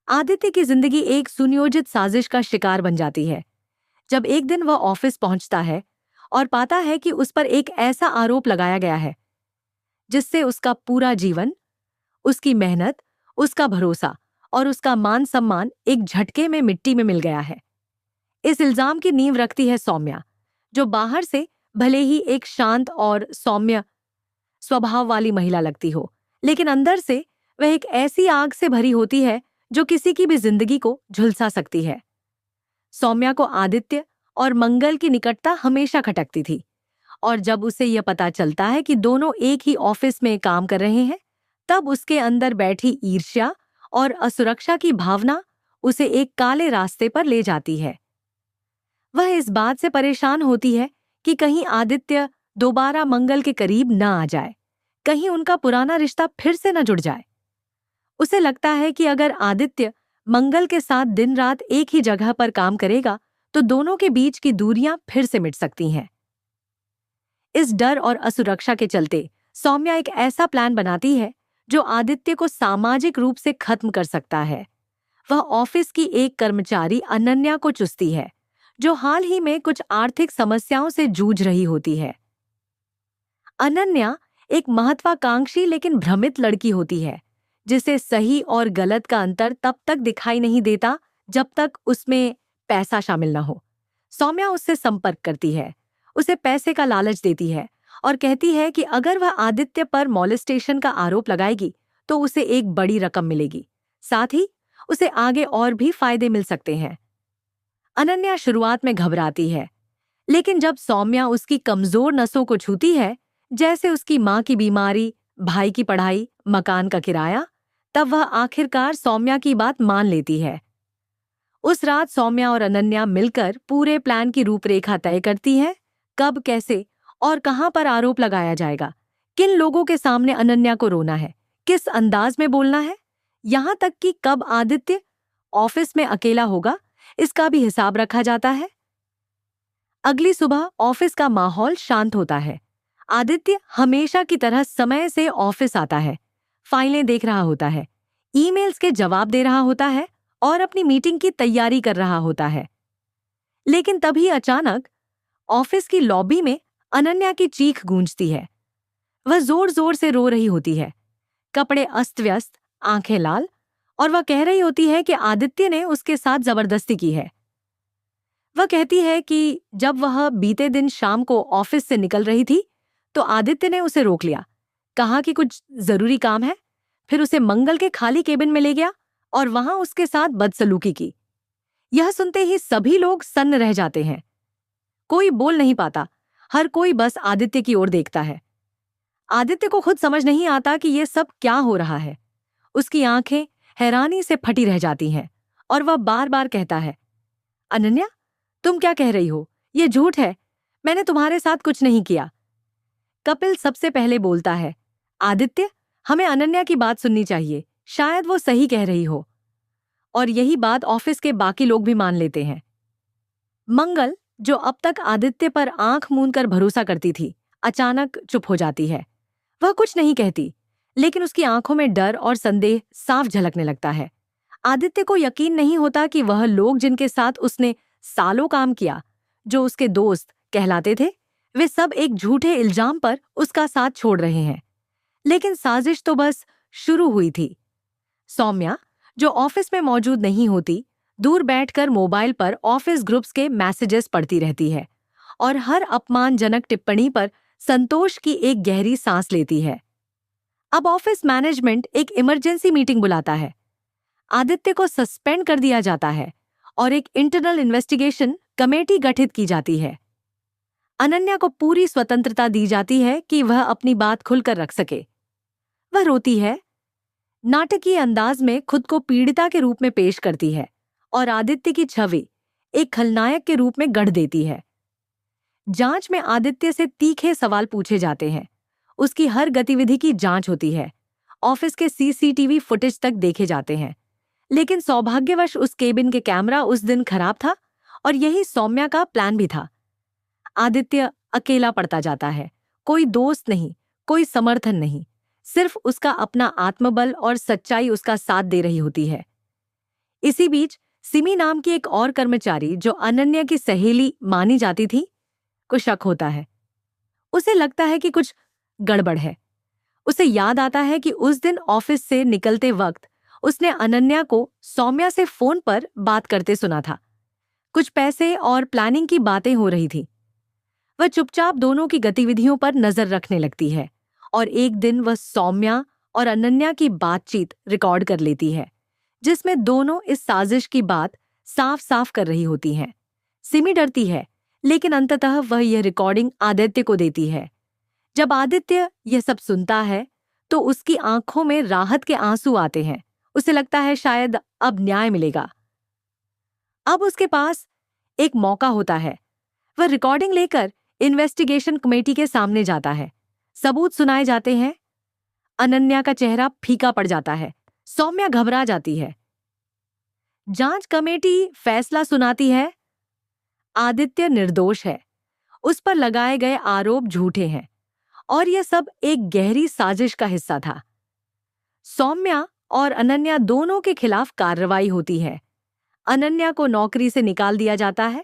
आदित्य की जिंदगी एक सुनियोजित साजिश का शिकार बन जाती है जब एक दिन वह ऑफिस पहुंचता है और पाता है कि उस पर एक ऐसा आरोप लगाया गया है जिससे उसका पूरा जीवन, उसकी मेहनत, उसका भरोसा और उसका मान सम्मान एक झटके में मिट्टी में मिल गया है। इस इल्जाम की नींव रखती है सौम्या, जो बाहर से भले ही एक शांत और सौम्य स्वभाव वाली महिला लगती हो, लेकिन अंदर से वह एक ऐसी आग से भरी होती है जो किसी की भी जिंदगी को झुलसा सकती है। सौम्या को आदित्य और मंगल की निकटता हमेशा खटकती थी, और जब उसे यह पता चलता है कि दोनों एक ही ऑफिस में काम कर रहे हैं, तब उसके अंदर बैठी ईर्ष्या और असुरक्षा की भावना उसे एक काले रास्ते पर ले जाती है। वह इस बात से परेशान होती है कि कहीं आदित्य दोबारा मंगल के करीब न आ जाए, कहीं उनका पुराना रिश्ता फिर से न जुड़ जाए। उसे लगता है कि अगर आदित्य मंगल के साथ दिन रात एक ही जगह पर काम करेगा तो दोनों के बीच की दूरियां फिर से मिट सकती हैं। इस डर और असुरक्षा के चलते सौम्या एक ऐसा प्लान बनाती है जो आदित्य को सामाजिक रूप से खत्म कर सकता है। वह ऑफिस की एक कर्मचारी अनन्या को चुसती है, जो हाल ही में कुछ आर्थिक समस्याओं से जूझ रही होती है। अनन्या एक महत्वाकांक्षी लेकिन भ्रमित लड़की होती है, जिसे सही और गलत का अंतर तब तक दिखाई नहीं देता जब तक उसमें पैसा शामिल न हो। सौम्या उससे संपर्क करती है, उसे पैसे का लालच देती है और कहती है कि अगर वह आदित्य पर मॉलेस्टेशन का आरोप लगाएगी तो उसे एक बड़ी रकम मिलेगी, साथ ही उसे आगे और भी फायदे मिल सकते हैं। अनन्या शुरुआत में घबराती है, लेकिन जब सौम्या उसकी कमजोर नसों को छूती है, जैसे उसकी माँ की बीमारी, भाई की पढ़ाई, मकान का किराया, तब वह आखिरकार सौम्या की बात मान लेती है। उस रात सौम्या और अनन्या मिलकर पूरे प्लान की रूपरेखा तय करती हैं। कब, कैसे और कहां पर आरोप लगाया जाएगा, किन लोगों के सामने अनन्या को रोना है, किस अंदाज में बोलना है, यहां तक कि कब आदित्य ऑफिस में अकेला होगा, इसका भी हिसाब रखा जाता है। अगली सुबह ऑफिस का माहौल शांत होता है। आदित्य हमेशा की तरह समय से ऑफिस आता है, फाइलें देख रहा होता है, ईमेल्स के जवाब दे रहा होता है और अपनी मीटिंग की तैयारी कर रहा होता है। लेकिन तभी अचानक ऑफिस की लॉबी में अनन्या की चीख गूंजती है। वह जोर जोर से रो रही होती है, कपड़े अस्त व्यस्त, आंखें लाल, और वह कह रही होती है कि आदित्य ने उसके साथ जबरदस्ती की है। वह कहती है कि जब वह बीते दिन शाम को ऑफिस से निकल रही थी तो आदित्य ने उसे रोक लिया, कहा कि कुछ जरूरी काम है, फिर उसे मंगल के खाली केबिन में ले गया और वहां उसके साथ बदसलूकी की। यह सुनते ही सभी लोग सन्न रह जाते हैं। कोई बोल नहीं पाता, हर कोई बस आदित्य की ओर देखता है। आदित्य को खुद समझ नहीं आता कि यह सब क्या हो रहा है। उसकी आंखें हैरानी से फटी रह जाती हैं और वह बार बार कहता है, अनन्या, तुम क्या कह रही हो? यह झूठ है, मैंने तुम्हारे साथ कुछ नहीं किया। कपिल सबसे पहले बोलता है, आदित्य, हमें अनन्या की बात सुननी चाहिए, शायद वो सही कह रही हो। और यही बात ऑफिस के बाकी लोग भी मान लेते हैं। मंगल, जो अब तक आदित्य पर आंख मूंद कर भरोसा करती थी, अचानक चुप हो जाती है। वह कुछ नहीं कहती, लेकिन उसकी आंखों में डर और संदेह साफ झलकने लगता है। आदित्य को यकीन नहीं होता कि वह लोग जिनके साथ उसने सालों काम किया, जो उसके दोस्त कहलाते थे, वे सब एक झूठे इल्जाम पर उसका साथ छोड़ रहे हैं। लेकिन साजिश तो बस शुरू हुई थी। सौम्या, जो ऑफिस में मौजूद नहीं होती, दूर बैठकर मोबाइल पर ऑफिस ग्रुप्स के मैसेजेस पढ़ती रहती है और हर अपमानजनक टिप्पणी पर संतोष की एक गहरी सांस लेती है। अब ऑफिस मैनेजमेंट एक इमरजेंसी मीटिंग बुलाता है। आदित्य को सस्पेंड कर दिया जाता है और एक इंटरनल इन्वेस्टिगेशन कमेटी गठित की जाती है। अनन्या को पूरी स्वतंत्रता दी जाती है कि वह अपनी बात खुलकर रख सके। वह रोती है, नाटकीय अंदाज में खुद को पीड़िता के रूप में पेश करती है और आदित्य की छवि एक खलनायक के रूप में गढ़ देती है। जांच में आदित्य से तीखे सवाल पूछे जाते हैं, उसकी हर गतिविधि की जांच होती है, ऑफिस के सीसीटीवी फुटेज तक देखे जाते हैं। लेकिन सौभाग्यवश उस केबिन के कैमरा उस दिन खराब था और यही सौम्या का प्लान भी था। आदित्य अकेला पड़ता जाता है, कोई दोस्त नहीं, कोई समर्थन नहीं, सिर्फ उसका अपना आत्मबल और सच्चाई उसका साथ दे रही होती है। इसी बीच सिमी नाम की एक और कर्मचारी जो अनन्या की सहेली मानी जाती थी को शक होता है। उसे लगता है कि कुछ गड़बड़ है। उसे याद आता है कि उस दिन ऑफिस से निकलते वक्त उसने अनन्या को सौम्या से फोन पर बात करते सुना था। कुछ पैसे और प्लानिंग की बातें हो रही थी। वह चुपचाप दोनों की गतिविधियों पर नजर रखने लगती है और एक दिन वह सौम्या और अनन्या की बातचीत रिकॉर्ड कर लेती है, जिसमें दोनों इस साजिश की बात साफ साफ कर रही होती हैं। सिमी डरती है, लेकिन अंततः वह यह रिकॉर्डिंग आदित्य को देती है। जब आदित्य यह सब सुनता है तो उसकी आंखों में राहत के आंसू आते हैं। उसे लगता है शायद अब न्याय मिलेगा। अब उसके पास एक मौका होता है। वह रिकॉर्डिंग लेकर इन्वेस्टिगेशन कमेटी के सामने जाता है। सबूत सुनाए जाते हैं। अनन्या का चेहरा फीका पड़ जाता है। सौम्या घबरा जाती है। जांच कमेटी फैसला सुनाती है। आदित्य निर्दोष है। उस पर लगाए गए आरोप झूठे हैं और यह सब एक गहरी साजिश का हिस्सा था। सौम्या और अनन्या दोनों के खिलाफ कार्रवाई होती है। अनन्या को नौकरी से निकाल दिया जाता है